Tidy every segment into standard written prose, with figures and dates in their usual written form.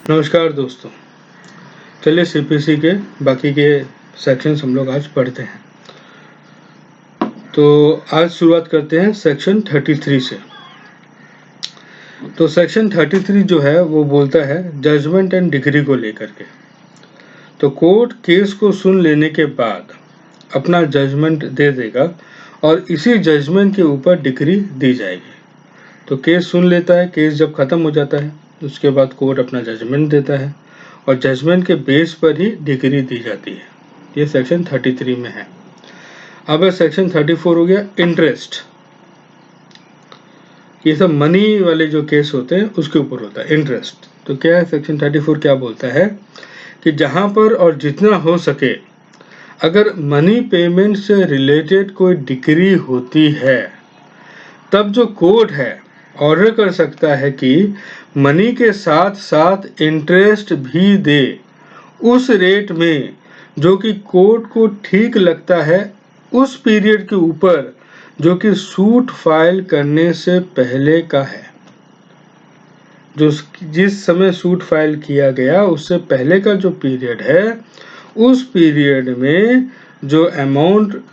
नमस्कार दोस्तों, चलिए सीपीसी के बाकी के सेक्शंस हम लोग आज पढ़ते हैं। तो आज शुरुआत करते हैं सेक्शन 33 से। तो सेक्शन 33 जो है वो बोलता है जजमेंट एंड डिग्री को लेकर के। तो कोर्ट केस को सुन लेने के बाद अपना जजमेंट दे देगा और इसी जजमेंट के ऊपर डिग्री दी जाएगी। तो केस सुन लेता है, केस जब खत्म हो जाता है उसके बाद कोर्ट अपना जजमेंट देता है और जजमेंट के बेस पर ही डिग्री दी जाती है। ये सेक्शन 33 में है। अब सेक्शन 34 हो गया इंटरेस्ट। ये सब मनी वाले जो केस होते हैं उसके ऊपर होता है इंटरेस्ट। तो क्या है सेक्शन 34 क्या बोलता है कि जहां पर और जितना हो सके अगर मनी पेमेंट से रिलेटेड कोई डिग्री होती है तब जो कोर्ट है ऑर्डर कर सकता है कि मनी के साथ साथ इंटरेस्ट भी दे उस रेट में जो कि कोर्ट को ठीक लगता है उस पीरियड के ऊपर जो कि सूट फाइल करने से पहले का है। जो जिस समय सूट फाइल किया गया उससे पहले का जो पीरियड है उस पीरियड में जो अमाउंट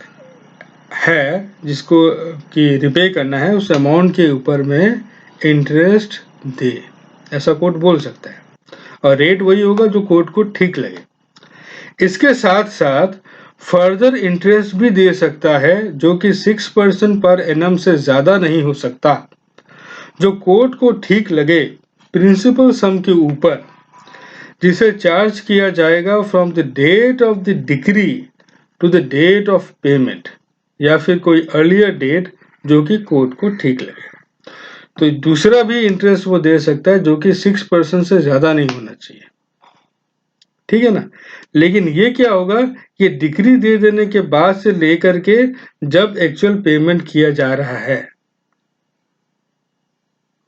है जिसको कि रिपे करना है उस अमाउंट के ऊपर में इंटरेस्ट दे, ऐसा कोर्ट बोल सकता है और रेट वही होगा जो कोर्ट को ठीक लगे। इसके साथ साथ फर्दर इंटरेस्ट भी दे सकता है जो कि 6% पर एनम से ज्यादा नहीं हो सकता, जो कोर्ट को ठीक लगे प्रिंसिपल सम के ऊपर, जिसे चार्ज किया जाएगा from the date of the degree to the date of payment या फिर कोई अर्लियर डेट जो कि कोर्ट को ठीक लगे। तो दूसरा भी इंटरेस्ट वो दे सकता है जो कि 6% से ज्यादा नहीं होना चाहिए, ठीक है ना। लेकिन ये क्या होगा कि डिग्री दे देने के बाद से लेकर के जब एक्चुअल पेमेंट किया जा रहा है,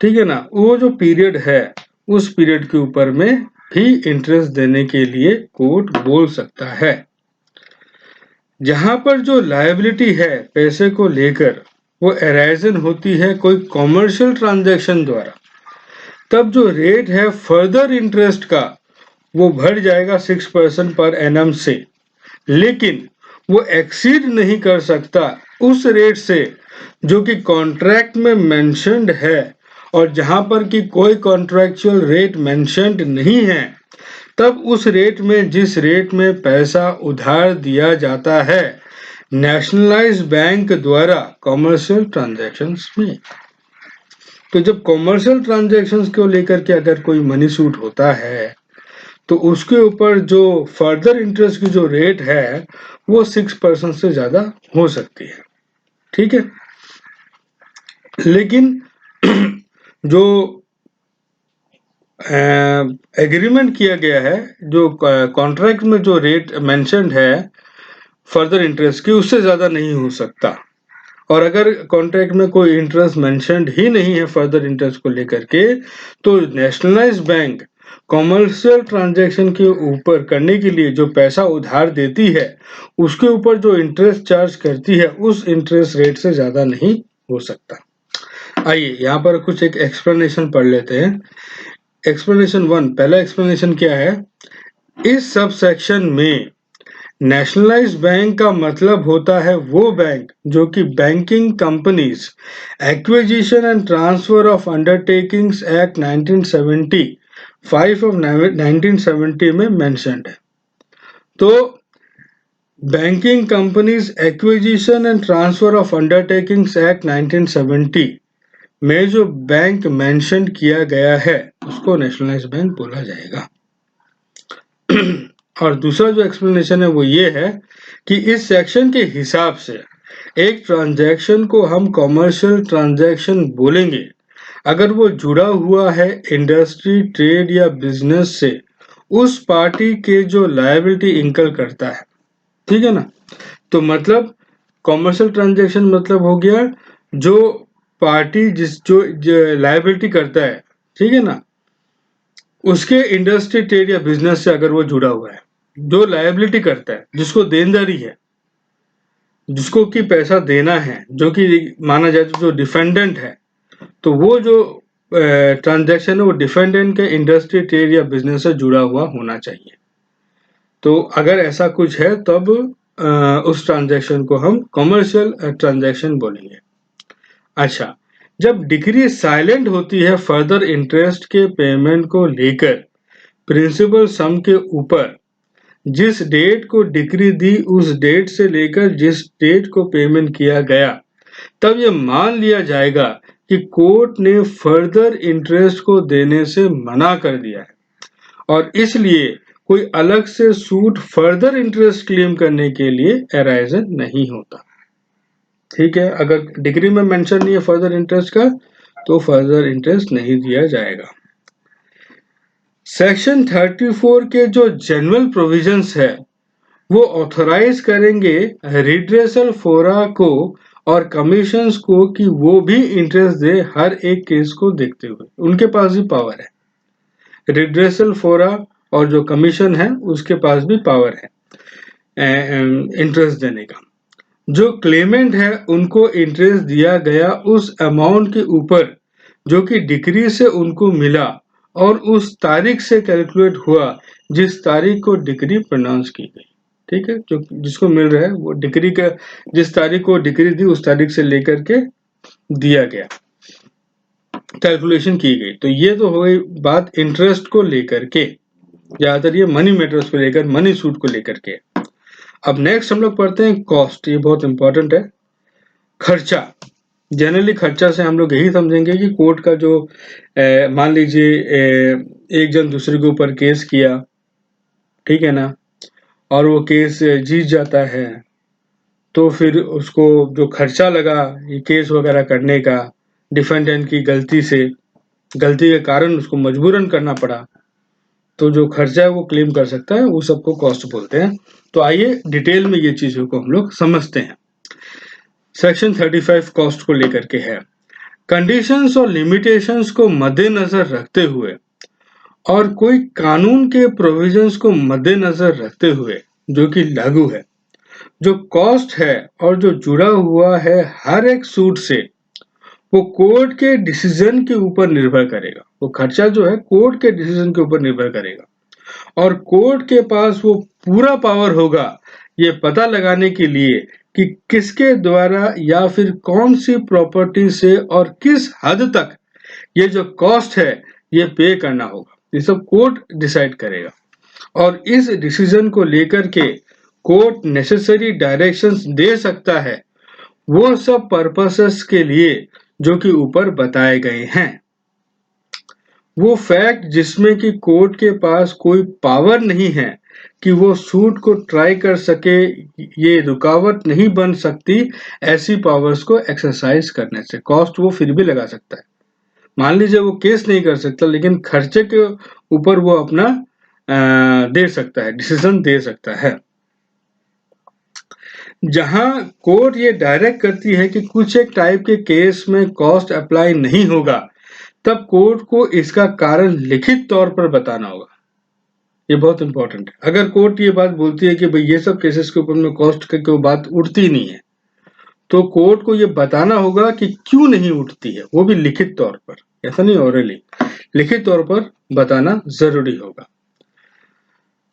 ठीक है ना, वो जो पीरियड है उस पीरियड के ऊपर में भी इंटरेस्ट देने के लिए कोर्ट बोल सकता है। जहां पर जो लायबिलिटी है पैसे को लेकर वो अराइजन होती है कोई कॉमर्शियल ट्रांजैक्शन द्वारा, तब जो रेट है फर्दर इंटरेस्ट का वो बढ़ जाएगा 6% पर एनम से, लेकिन वो एक्सीड नहीं कर सकता उस रेट से जो कि कॉन्ट्रैक्ट में मेंशन्ड है। और जहां पर कि कोई कॉन्ट्रैक्चुअल रेट मेंशन्ड नहीं है तब उस रेट में जिस रेट में पैसा उधार दिया जाता है नेशनलाइज बैंक द्वारा कॉमर्शियल ट्रांजैक्शंस में। तो जब कॉमर्शियल ट्रांजैक्शंस को लेकर के अगर कोई मनी सूट होता है तो उसके ऊपर जो फर्दर इंटरेस्ट की जो रेट है वो 6% से ज्यादा हो सकती है, ठीक है। लेकिन जो एग्रीमेंट किया गया है, जो कॉन्ट्रैक्ट में जो रेट मेंशन्ड है फर्दर इंटरेस्ट की उससे ज्यादा नहीं हो सकता। और अगर कॉन्ट्रैक्ट में कोई इंटरेस्ट मेंशन्ड ही नहीं है फर्दर इंटरेस्ट को लेकर के तो नेशनलाइज बैंक कॉमर्शियल ट्रांजैक्शन के ऊपर करने के लिए जो पैसा उधार देती है उसके ऊपर जो इंटरेस्ट चार्ज करती है उस इंटरेस्ट रेट से ज्यादा नहीं हो सकता। आइए यहाँ पर कुछ एक एक्सप्लेनेशन पढ़ लेते हैं। एक्सप्लेनेशन 1, पहला एक्सप्लेनेशन क्या है, इस सब सेक्शन में नेशनलाइज बैंक का मतलब होता है वो बैंक जो कि banking companies acquisition and transfer of undertakings act 1975 of 1970 में मेंशन्ड है। तो banking companies acquisition and transfer of undertakings act 1970 में जो बैंक मेंशन किया गया है उसको नेशनलाइज बैंक बोला जाएगा। और दूसरा जो एक्सप्लेनेशन है वो ये है कि इस सेक्शन के हिसाब से एक ट्रांजैक्शन को हम कॉमर्शियल ट्रांजैक्शन बोलेंगे अगर वो जुड़ा हुआ है इंडस्ट्री, ट्रेड या बिजनेस से उस पार्टी के जो लायबिलिटी इंकर करता है, ठीक है ना। तो मतलब कॉमर्शियल ट्रांजैक्शन मतलब हो गया जो पार्टी जो लायबिलिटी करता है, ठीक है ना, उसके इंडस्ट्री, ट्रेड या बिजनेस से अगर वो जुड़ा हुआ है, जो लायबिलिटी करता है, जिसको देनदारी है, जिसको कि पैसा देना है, जो कि माना जाए तो जो डिफेंडेंट है, तो वो जो ट्रांजैक्शन है वो डिफेंडेंट के इंडस्ट्री, ट्रेड या बिजनेस से जुड़ा हुआ होना चाहिए। तो अगर ऐसा कुछ है तब उस ट्रांजैक्शन को हम कमर्शियल ट्रांजैक्शन बोलेंगे। अच्छा, जब डिक्री साइलेंट होती है फर्दर इंटरेस्ट के पेमेंट को लेकर प्रिंसिपल सम के ऊपर, जिस डेट को डिक्री दी उस डेट से लेकर जिस डेट को पेमेंट किया गया, तब यह मान लिया जाएगा कि कोर्ट ने फर्दर इंटरेस्ट को देने से मना कर दिया है और इसलिए कोई अलग से सूट फर्दर इंटरेस्ट क्लेम करने के लिए अराइजन नहीं होता। ठीक है, अगर डिग्री में मेंशन नहीं है फर्दर इंटरेस्ट का तो फर्दर इंटरेस्ट नहीं दिया जाएगा। सेक्शन 34 के जो जनरल प्रोविजंस है वो ऑथराइज करेंगे रिड्रेसल फोरा को और कमीशंस को कि वो भी इंटरेस्ट दे हर एक केस को देखते हुए, उनके पास भी पावर है। रिड्रेसल फोरा और जो कमीशन है उसके पास भी पावर है इंटरेस्ट देने का। जो क्लेमेंट है उनको इंटरेस्ट दिया गया उस अमाउंट के ऊपर जो कि डिक्री से उनको मिला और उस तारीख से कैलकुलेट हुआ जिस तारीख को डिक्री प्रोनाउंस की गई। ठीक है, जो जिसको मिल रहा है वो डिक्री का जिस तारीख को डिक्री दी उस तारीख से लेकर के दिया गया, कैलकुलेशन की गई। तो ये तो हो गई बात इंटरेस्ट को लेकर के, ज्यादातर ये मनी मैटर्स को लेकर, मनी सूट को लेकर के। अब नेक्स्ट हम लोग पढ़ते हैं कॉस्ट। ये बहुत इंपॉर्टेंट है। खर्चा, जनरली खर्चा से हम लोग यही समझेंगे कि कोर्ट का जो मान लीजिए एक जन दूसरे के ऊपर केस किया, ठीक है ना, और वो केस जीत जाता है तो फिर उसको जो खर्चा लगा ये केस वगैरह करने का, डिफेंडेंट की गलती के कारण उसको मजबूरन करना पड़ा, तो जो खर्चा है वो क्लेम कर सकता है, वो सबको कॉस्ट बोलते हैं। तो आइए डिटेल में ये चीजों को हम लोग समझते हैं। सेक्शन 35 कॉस्ट को लेकर के है। कंडीशंस और लिमिटेशंस को मद्देनजर रखते हुए और कोई कानून के प्रोविजंस को मद्देनजर रखते हुए जो कि लागू है, जो कॉस्ट है और जो जुड़ा हुआ है हर एक सूट से, वो कोर्ट के डिसीजन के ऊपर निर्भर करेगा। वो खर्चा जो है कोर्ट के डिसीजन के ऊपर निर्भर करेगा और कोर्ट के पास वो पूरा पावर होगा ये पता लगाने के लिए कि किसके द्वारा या फिर कौन सी प्रॉपर्टी से और किस हद तक ये जो कॉस्ट है ये पे करना होगा। ये सब कोर्ट डिसाइड करेगा और इस डिसीजन को लेकर के कोर्ट नेसेसरी डायरेक्शंस दे सकता है वो सब पर्पसेस के लिए जो कि ऊपर बताए गए हैं। वो फैक्ट जिसमें कि कोर्ट के पास कोई पावर नहीं है कि वो सूट को ट्राई कर सके, ये रुकावट नहीं बन सकती ऐसी पावर्स को एक्सरसाइज करने से। कॉस्ट वो फिर भी लगा सकता है, मान लीजिए वो केस नहीं कर सकता लेकिन खर्चे के ऊपर वो अपना दे सकता है, डिसीजन दे सकता है। जहां कोर्ट ये डायरेक्ट करती है कि कुछ एक टाइप के केस में कॉस्ट अप्लाई नहीं होगा, तब कोर्ट को इसका कारण लिखित तौर पर बताना होगा। ये बहुत इंपॉर्टेंट है। अगर कोर्ट ये बात बोलती है कि भाई ये सब केसेस के ऊपर में कॉस्ट की कोई बात उठती नहीं है, तो कोर्ट को ये बताना होगा कि क्यों नहीं उठती है, वो भी लिखित तौर पर, ऐसा नहीं ओरली, लिखित तौर पर बताना जरूरी होगा।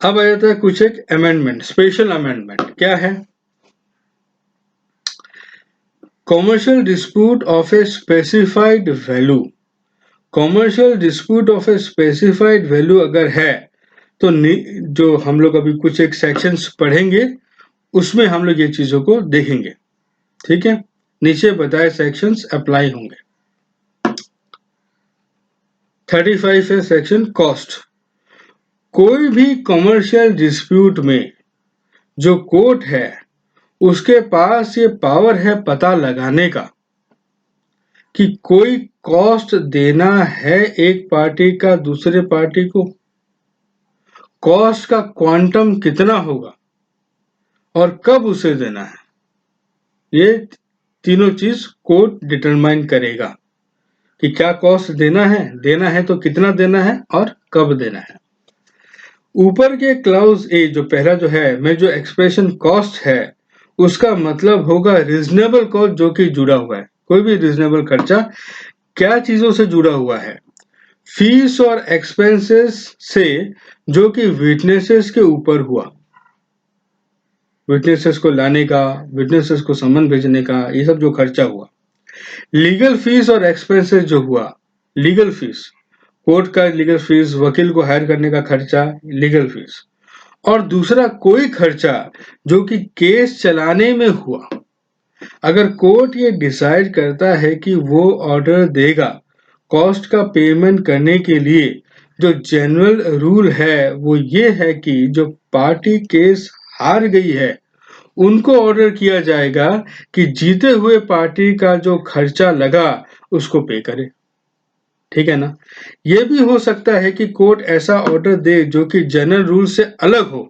अब आ जाता है कुछ एक अमेंडमेंट, स्पेशल अमेंडमेंट क्या है। Commercial dispute of a specified value, commercial dispute of a specified value अगर है तो जो हम लोग अभी कुछ एक सेक्शंस पढ़ेंगे उसमें हम लोग ये चीजों को देखेंगे। ठीक है, नीचे बताए सेक्शंस अप्लाई होंगे। 35 है सेक्शन कॉस्ट। कोई भी कॉमर्शियल डिस्प्यूट में जो कोर्ट है उसके पास ये पावर है पता लगाने का कि कोई कॉस्ट देना है एक पार्टी का दूसरे पार्टी को, कॉस्ट का क्वांटम कितना होगा और कब उसे देना है, ये तीनों चीज कोर्ट डिटरमाइन करेगा कि क्या कॉस्ट देना है तो कितना देना है और कब देना है। ऊपर के क्लाउज ए जो पहला जो है में जो एक्सप्रेशन कॉस्ट है उसका मतलब होगा रीजनेबल कॉस्ट जो कि जुड़ा हुआ है, कोई भी रीजनेबल खर्चा क्या चीजों से जुड़ा हुआ है? फीस और एक्सपेंसेस से, जो कि विटनेसेस के ऊपर हुआ, विटनेसेस को लाने का, विटनेसेस को समन भेजने का, ये सब जो खर्चा हुआ। लीगल फीस और एक्सपेंसेस जो हुआ, लीगल फीस, कोर्ट का लीगल फीस, वकील को हायर करने का खर्चा, लीगल फीस। और दूसरा कोई खर्चा जो कि केस चलाने में हुआ। अगर कोर्ट ये डिसाइड करता है कि वो ऑर्डर देगा कॉस्ट का पेमेंट करने के लिए, जो जनरल रूल है वो ये है कि जो पार्टी केस हार गई है उनको ऑर्डर किया जाएगा कि जीते हुए पार्टी का जो खर्चा लगा उसको पे करे। ठीक है ना? ये भी हो सकता है कि कोर्ट ऐसा ऑर्डर दे जो कि जनरल रूल से अलग हो,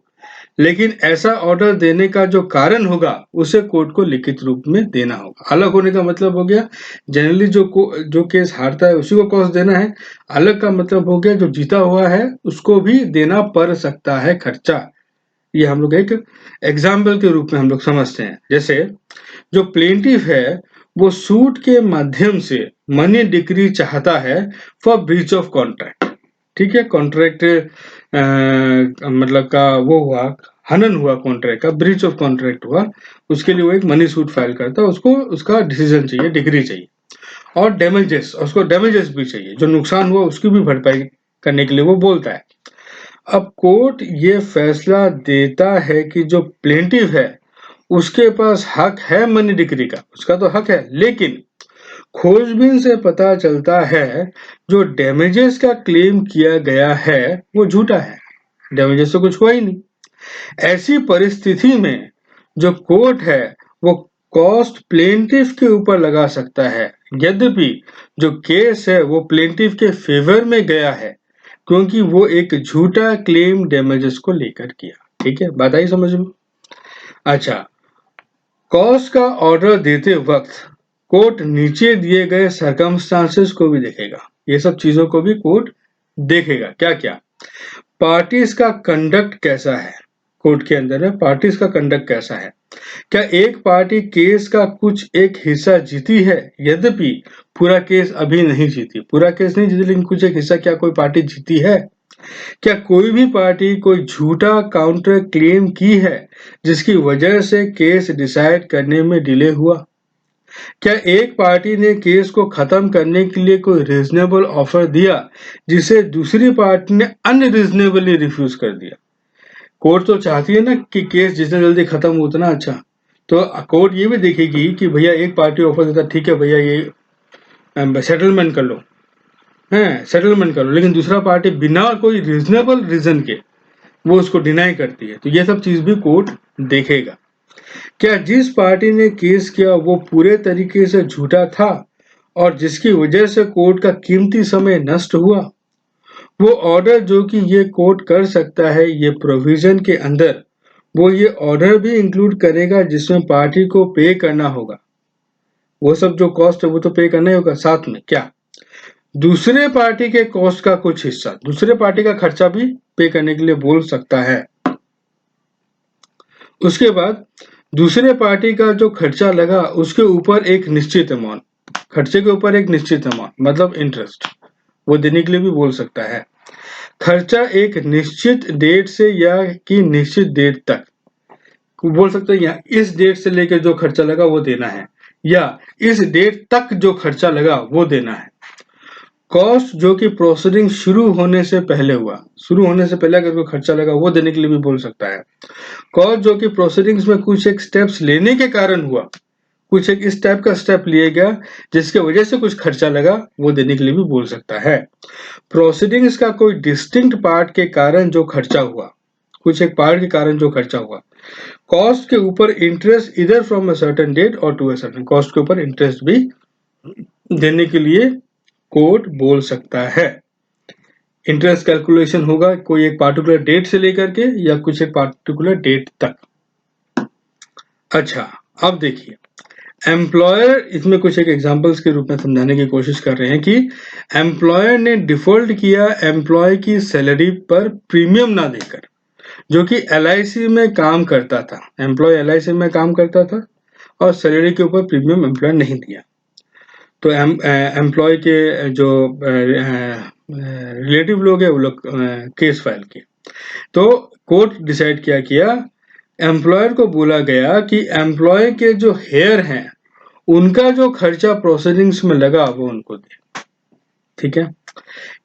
लेकिन ऐसा ऑर्डर देने का जो कारण होगा उसे कोर्ट को लिखित रूप में देना होगा। अलग होने का मतलब हो गया जनरली जो केस हारता है उसी को कॉस्ट देना है। अलग का मतलब हो गया जो जीता हुआ है उसको भी देना पड़ सकता है खर्चा। ये हम लोग एक एग्जाम्पल के रूप में हम लोग समझते हैं। जैसे जो प्लेंटिफ है वो सूट के माध्यम से मनी डिक्री चाहता है फॉर ब्रीच ऑफ कॉन्ट्रैक्ट। ठीक है, कॉन्ट्रैक्ट मतलब का वो हुआ, हनन हुआ कॉन्ट्रैक्ट का, ब्रीच ऑफ कॉन्ट्रैक्ट हुआ, उसके लिए वो एक मनी सूट फाइल करता है, उसको उसका डिसीजन चाहिए, डिग्री चाहिए। और डैमेजेस, उसको डैमेजेस भी चाहिए, जो नुकसान हुआ उसकी भी भरपाई करने के लिए वो बोलता है। अब कोर्ट ये फैसला देता है कि जो प्लेंटिव है उसके पास हक है मनी डिक्री का, उसका तो हक है, लेकिन खोजबीन से पता चलता है जो डैमेजेस का क्लेम किया गया है वो झूठा है, डैमेजेस तो कुछ हुआ ही नहीं। ऐसी परिस्थिति में जो कोर्ट है वो कॉस्ट प्लेंटिफ के ऊपर लगा सकता है, यद्यपि जो केस है वो प्लेंटिफ के फेवर में गया है क्योंकि वो एक झूठा क्लेम डैमेजेस को लेकर किया। ठीक है, बात आई समझ में? अच्छा, कॉस्ट का ऑर्डर देते वक्त कोर्ट नीचे दिए गए सर्कमस्टांसेस को भी देखेगा। ये सब चीजों को भी कोर्ट देखेगा। क्या क्या? पार्टीज का कंडक्ट कैसा है, कोर्ट के अंदर है पार्टीज का कंडक्ट कैसा है। क्या एक पार्टी केस का कुछ एक हिस्सा जीती है, यद्यपि पूरा केस अभी नहीं जीती, पूरा केस नहीं जीती लेकिन कुछ एक हिस्सा क्या कोई पार्टी जीती है? क्या कोई भी पार्टी कोई झूठा काउंटर क्लेम की है जिसकी वजह से केस डिसाइड करने में डिले हुआ? क्या एक पार्टी ने केस को खत्म करने के लिए कोई रीजनेबल ऑफर दिया जिसे दूसरी पार्टी ने अनरीजनेबली रिफ्यूज कर दिया? कोर्ट तो चाहती है ना कि केस जितना जल्दी खत्म हो उतना अच्छा, तो कोर्ट ये भी देखेगी कि भैया एक पार्टी ऑफर देता, ठीक है भैया ये सेटलमेंट कर लो, है सेटलमेंट कर लो, लेकिन दूसरा पार्टी बिना कोई रीजनेबल रीजन के वो उसको डिनाई करती है, तो ये सब चीज भी कोर्ट देखेगा। क्या जिस पार्टी ने केस किया वो पूरे तरीके से झूठा था और जिसकी वजह से कोर्ट का कीमती समय नष्ट हुआ? वो ऑर्डर जो कि ये कोर्ट कर सकता है ये प्रोविजन के अंदर, वो ये ऑर्डर भी इंक्लूड करेगा जिसमें पार्टी को पे करना होगा, वो सब जो कॉस्ट है वो तो पे करना ही होगा, साथ में क्या दूसरे पार्टी के कॉस्ट का कुछ हिस्सा, दूसरे पार्टी का खर्चा भी पे करने के लिए बोल सकता है। उसके बाद दूसरे पार्टी का जो खर्चा लगा उसके ऊपर एक निश्चित अमाउंट, खर्चे के ऊपर एक निश्चित अमाउंट मतलब इंटरेस्ट, वो देने के लिए भी बोल सकता है। खर्चा एक निश्चित डेट से या कि निश्चित डेट तक, बोल सकते हैं इस डेट से लेकर जो खर्चा लगा वो देना है, या इस डेट तक जो खर्चा लगा वो देना है। कॉस्ट जो कि प्रोसीडिंग शुरू होने से पहले हुआ, शुरू होने से पहले अगर कोई खर्चा लगा वो देने के लिए भी बोल सकता है। कॉस्ट जो कि प्रोसीडिंग्स में कुछ एक स्टेप्स लेने के कारण हुआ, कुछ एक इस टाइप का स्टेप लिया गया जिसके वजह से कुछ खर्चा लगा, वो देने के लिए भी बोल सकता है। प्रोसीडिंग्स का कोई डिस्टिंक्ट पार्ट के कारण जो खर्चा हुआ, कुछ एक पार्ट के कारण जो खर्चा हुआ। कॉस्ट के ऊपर इंटरेस्ट इधर फ्रॉम अ सर्टेन डेट और टू अ सर्टेन, कॉस्ट के ऊपर इंटरेस्ट भी देने के लिए कोर्ट बोल सकता है। इंटरेस्ट कैलकुलेशन होगा कोई एक पार्टिकुलर डेट से लेकर के या कुछ एक पार्टिकुलर डेट तक। अच्छा, अब देखिए एम्प्लॉयर, इसमें कुछ एक एग्जांपल्स के रूप में समझाने की कोशिश कर रहे हैं कि एम्प्लॉयर ने डिफॉल्ट किया एम्प्लॉय की सैलरी पर प्रीमियम ना देकर, जो कि LIC में काम करता था, एम्प्लॉय LIC में काम करता था और सैलरी के ऊपर प्रीमियम एम्प्लॉय नहीं दिया। तो एम्प्लॉय के जो रिलेटिव लोग हैं वो लोग केस फाइल किए। तो कोर्ट डिसाइड क्या किया, एम्प्लॉयर को बोला गया कि एम्प्लॉय के जो हेयर हैं उनका जो खर्चा प्रोसीडिंग्स में लगा वो उनको दे। ठीक है,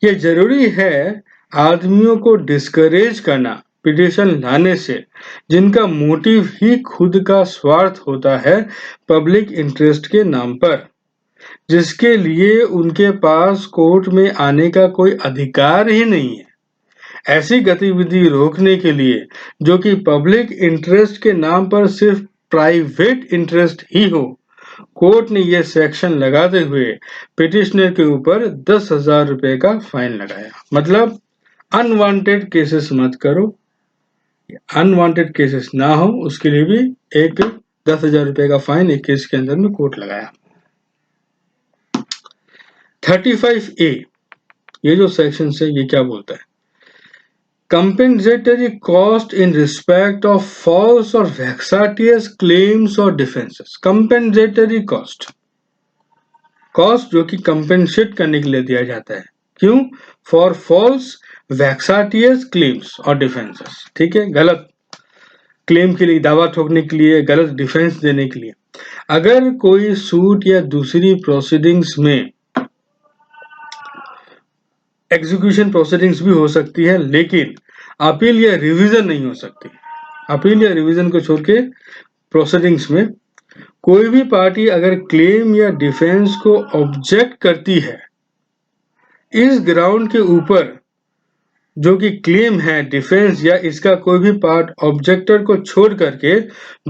ये जरूरी है आदमियों को डिस्करेज करना पिटिशन लाने से जिनका मोटिव ही खुद का स्वार्थ होता है पब्लिक इंटरेस्ट के नाम पर, जिसके लिए उनके पास कोर्ट में आने का कोई अधिकार ही नहीं है। ऐसी गतिविधि रोकने के लिए जो कि पब्लिक इंटरेस्ट के नाम पर सिर्फ प्राइवेट इंटरेस्ट ही हो, कोर्ट ने यह सेक्शन लगाते हुए पिटिशनर के ऊपर 10,000 रुपए का फाइन लगाया। मतलब अनवांटेड केसेस मत करो, अनवांटेड केसेस ना हो उसके लिए भी एक 10,000 रुपए का फाइन एक केस के अंदर में कोर्ट लगाया। 35A ये जो सेक्शन है ये क्या बोलता है, compensatory cost in respect of false or vexatious claims or defenses। compensatory cost जो कि compensate करने के लिए दिया जाता है, क्यों, for false vexatious claims और defenses। ठीक है, गलत क्लेम के लिए, दावा ठोकने के लिए, गलत डिफेंस देने के लिए। अगर कोई सूट या दूसरी प्रोसीडिंग्स में एग्जीक्यूशन प्रोसीडिंग्स भी हो सकती है लेकिन अपील या रिवीजन नहीं हो सकती। अपील या रिवीजन को छोड़ के प्रोसीडिंग्स में कोई भी पार्टी अगर क्लेम या डिफेंस को ऑब्जेक्ट करती है इस ग्राउंड के ऊपर जो कि क्लेम है, डिफेंस या इसका कोई भी पार्ट ऑब्जेक्टर को छोड़ करके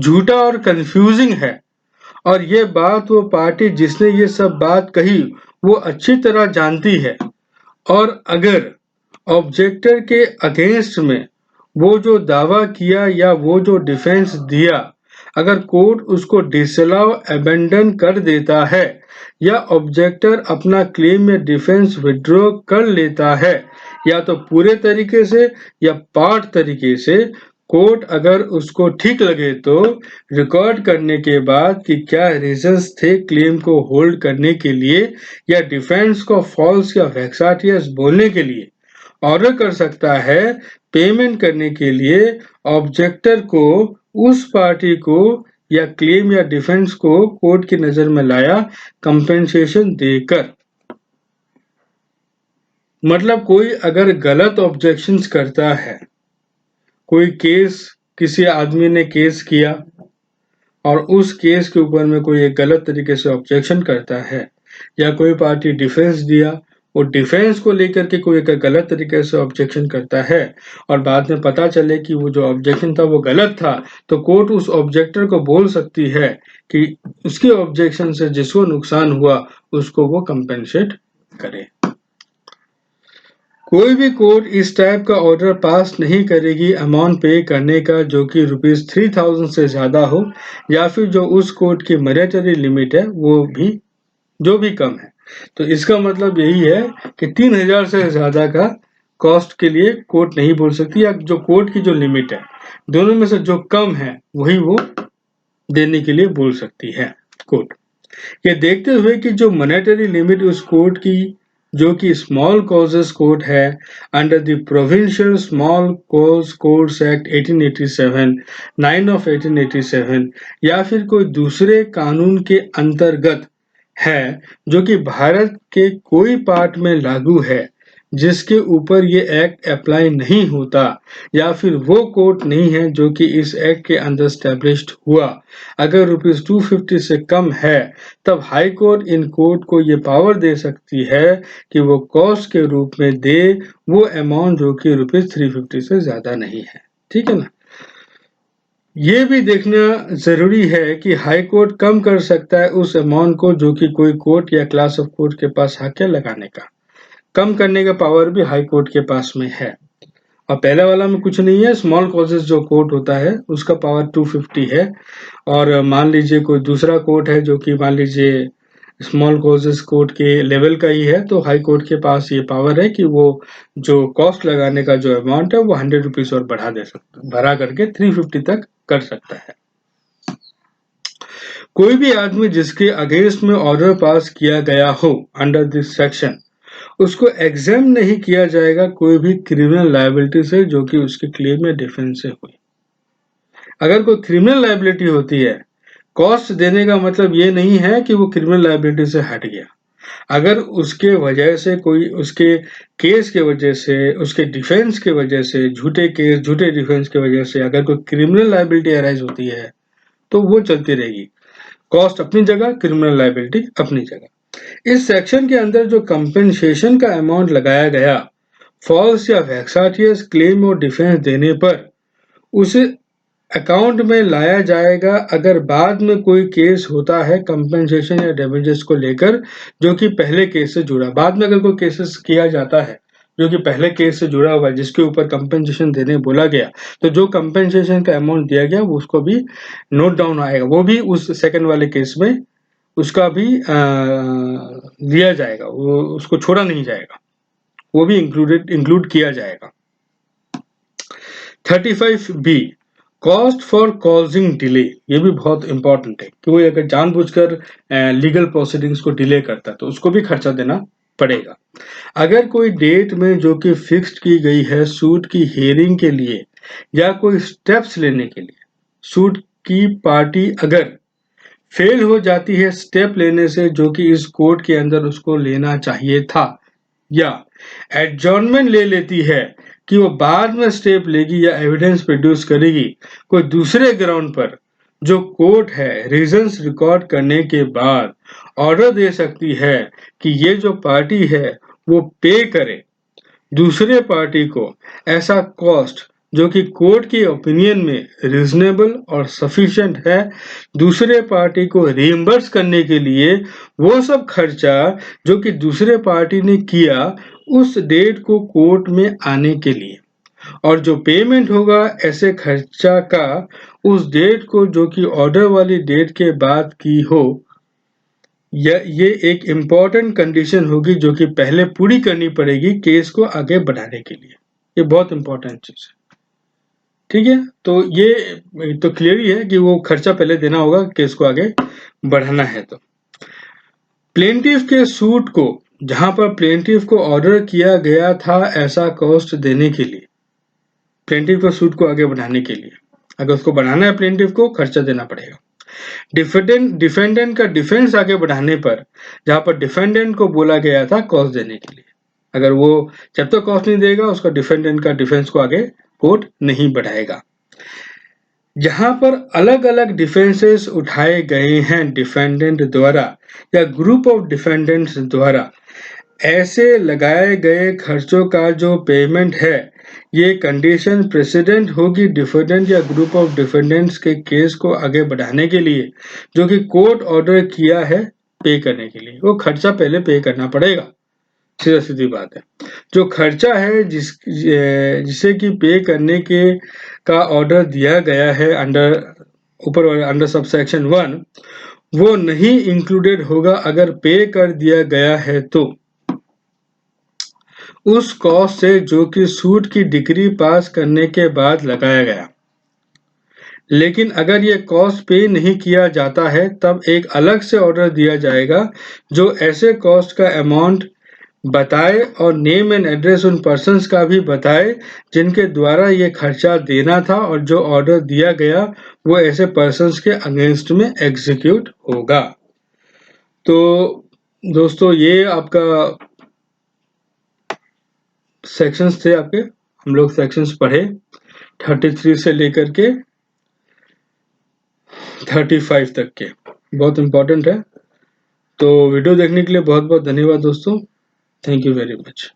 झूठा और कंफ्यूजिंग है, और ये बात वो पार्टी जिसने ये सब बात कही वो अच्छी तरह जानती है, और अगर ऑब्जेक्टर के अगेंस्ट में वो जो दावा किया या वो जो डिफेंस दिया अगर कोर्ट उसको डिसअलाउ अबेंडन कर देता है या ऑब्जेक्टर अपना क्लेम या डिफेंस विड्रॉ कर लेता है या तो पूरे तरीके से या पार्ट तरीके से, कोर्ट अगर उसको ठीक लगे तो रिकॉर्ड करने के बाद कि क्या रीजंस थे क्लेम को होल्ड करने के लिए या डिफेंस को फॉल्स या वेक्साटियस बोलने के लिए, ऑर्डर कर सकता है पेमेंट करने के लिए ऑब्जेक्टर को उस पार्टी को या क्लेम या डिफेंस को कोर्ट की नजर में लाया कंपेंसेशन देकर। मतलब कोई अगर गलत ऑब्जेक्शंस करता है, कोई केस किसी आदमी ने केस किया और उस केस के ऊपर में कोई एक गलत तरीके से ऑब्जेक्शन करता है या कोई पार्टी डिफेंस दिया, वो डिफेंस को लेकर के कोई एक गलत तरीके से ऑब्जेक्शन करता है और बाद में पता चले कि वो जो ऑब्जेक्शन था वो गलत था, तो कोर्ट उस ऑब्जेक्टर को बोल सकती है कि उसके ऑब्जेक्शन से जिसको नुकसान हुआ उसको वो कंपेंसेट करे। कोई भी कोर्ट इस टाइप का ऑर्डर पास नहीं करेगी अमाउंट पे करने का जो कि ₹3000 से ज्यादा हो या फिर जो उस कोर्ट की मॉनेटरी लिमिट है वो भी जो भी कम है। तो इसका मतलब यही है कि 3000 से ज्यादा का कॉस्ट के लिए कोर्ट नहीं बोल सकती, या जो कोर्ट की जो लिमिट है दोनों में से जो कम है वही वो देने के लिए बोल सकती है कोर्ट। ये देखते हुए कि जो मॉनेटरी लिमिट उस कोर्ट की जो कि स्मॉल कॉजेस कोर्ट है under the provincial small cause courts act 1887 9 of 1887 या फिर कोई दूसरे कानून के अंतर्गत है जो कि भारत के कोई पार्ट में लागू है जिसके ऊपर ये एक्ट अप्लाई नहीं होता, या फिर वो कोर्ट नहीं है जो कि इस एक्ट के अंदर स्टैब्लिश्ड हुआ, अगर ₹250 से कम है तब हाई कोर्ट इन कोर्ट को ये पावर दे सकती है कि वो कॉस्ट के रूप में दे वो अमाउंट जो कि ₹350 से ज्यादा नहीं है। ठीक है ना, ये भी देखना जरूरी है कि हाई कोर्ट कम कर सकता है उस अमाउंट को जो कि कोई कोर्ट या क्लास ऑफ कोर्ट के पास हक है लगाने का, कम करने का पावर भी हाई कोर्ट के पास में है। और पहले वाला में कुछ नहीं है, स्मॉल कॉजेस जो कोर्ट होता है उसका पावर 250 है, और मान लीजिए कोई दूसरा कोर्ट है जो कि मान लीजिए स्मॉल कॉजेस कोर्ट के लेवल का ही है, तो हाई कोर्ट के पास ये पावर है कि वो जो कॉस्ट लगाने का जो अमाउंट है वो ₹100 और बढ़ा दे सकता, बढ़ा करके 350 तक कर सकता है। कोई भी आदमी जिसके अगेंस्ट में ऑर्डर पास किया गया हो अंडर दिस सेक्शन, उसको एग्जाम नहीं किया जाएगा कोई भी क्रिमिनल लायबिलिटी से जो कि उसके क्लेम या डिफेंस से हुई। अगर कोई क्रिमिनल लायबिलिटी होती है, कॉस्ट देने का मतलब ये नहीं है कि वो क्रिमिनल लायबिलिटी से हट गया। अगर उसके वजह से कोई उसके केस के वजह से, उसके डिफेंस के वजह से, झूठे केस झूठे डिफेंस की वजह से अगर कोई क्रिमिनल लायबिलिटी अराइज होती है तो वो चलती रहेगी। कॉस्ट अपनी जगह, क्रिमिनल लायबिलिटी अपनी जगह। इस सेक्शन के अंदर जो कंपेंसेशन का अमाउंट लगाया गया फॉल्स या वेक्साटियस क्लेम और डिफेंस देने पर उसे अकाउंट में लाया जाएगा अगर बाद में कोई केस होता है कंपेंसेशन या डैमेजेस को लेकर जो कि पहले केस से जुड़ा। बाद में अगर कोई केसेस किया जाता है जो कि पहले केस से जुड़ा हुआ है जिसके ऊपर कंपेंसेशन देने बोला गया, तो जो कंपेंसेशन का अमाउंट दिया गया वो उसको भी नोट डाउन आएगा, वो भी उस सेकंड वाले केस में उसका भी दिया जाएगा, वो उसको छोड़ा नहीं जाएगा, वो भी इंक्लूड किया जाएगा। 35B cost for causing delay, ये भी बहुत इंपॉर्टेंट है कि वो अगर जानबूझकर लीगल प्रोसीडिंग्स को डिले करता है तो उसको भी खर्चा देना पड़ेगा। अगर कोई डेट में जो कि फिक्स्ड की गई है सूट की हियरिंग के लिए या कोई स्टेप्स लेने के लिए, सूट की पार्टी अगर फेल हो जाती है स्टेप लेने से जो कि इस कोर्ट के अंदर उसको लेना चाहिए था, या एडजॉर्नमेंट ले लेती है कि वो बाद में स्टेप लेगी या एविडेंस प्रोड्यूस करेगी कोई दूसरे ग्राउंड पर, जो कोर्ट है रीजंस रिकॉर्ड करने के बाद ऑर्डर दे सकती है कि ये जो पार्टी है वो पे करे दूसरे पार्टी को ऐसा कॉस्ट जो कि कोर्ट की ओपिनियन में रीजनेबल और सफिशिएंट है, दूसरे पार्टी को रिइम्बर्स करने के लिए वो सब खर्चा जो कि दूसरे पार्टी ने किया उस डेट को कोर्ट में आने के लिए, और जो पेमेंट होगा ऐसे खर्चा का उस डेट को जो कि ऑर्डर वाली डेट के बाद की हो, ये एक इम्पॉर्टेंट कंडीशन होगी जो कि पहले पूरी करनी पड़ेगी केस को आगे बढ़ाने के लिए। ये बहुत इम्पोर्टेंट चीज है, ठीक है। तो ये तो क्लियर ही है कि वो खर्चा पहले देना होगा केस को आगे बढ़ाना है। तो प्लेंटिफ के सूट को, जहां पर प्लेंटिफ को ऑर्डर किया गया था ऐसा कॉस्ट देने के लिए, प्लेंटिफ को सूट को आगे बढ़ाने के लिए, अगर उसको बढ़ाना है प्लेंटिफ को खर्चा देना पड़ेगा। डिफेंडेंट का डिफेंस आगे बढ़ाने पर, जहां पर डिफेंडेंट को बोला गया था कॉस्ट देने के लिए, अगर वो जब तक कॉस्ट नहीं देगा उसका डिफेंडेंट का डिफेंस को आगे कोर्ट नहीं बढ़ाएगा। जहां पर अलग अलग डिफेंसेस उठाए गए हैं डिफेंडेंट द्वारा या ग्रुप ऑफ डिफेंडेंट्स द्वारा, ऐसे लगाए गए खर्चों का जो पेमेंट है ये कंडीशन प्रेसिडेंट होगी डिफेंडेंट या ग्रुप ऑफ डिफेंडेंट्स के केस को आगे बढ़ाने के लिए जो कि कोर्ट ऑर्डर किया है पे करने के लिए। वो खर्चा पहले पे करना पड़ेगा, सीधा सीधी बात है। जो खर्चा है जिसे कि पे करने के का ऑर्डर दिया गया है अंडर सबसेक्शन 1, वो नहीं इंक्लूडेड होगा अगर पे कर दिया गया है तो उस कॉस्ट से जो कि सूट की डिग्री पास करने के बाद लगाया गया। लेकिन अगर ये कॉस्ट पे नहीं किया जाता है तब एक अलग से ऑर्डर दिया जाएगा जो ऐसे कॉस्ट का अमाउंट बताए और नेम एंड एड्रेस उन पर्सन्स का भी बताए जिनके द्वारा ये खर्चा देना था, और जो ऑर्डर दिया गया वो ऐसे पर्सन्स के अगेंस्ट में एग्जीक्यूट होगा। तो दोस्तों ये आपका सेक्शंस थे आपके, हम लोग सेक्शंस पढ़े 33 से लेकर के 35 तक के, बहुत इंपॉर्टेंट है। तो वीडियो देखने के लिए बहुत बहुत धन्यवाद दोस्तों, थैंक यू वेरी मच।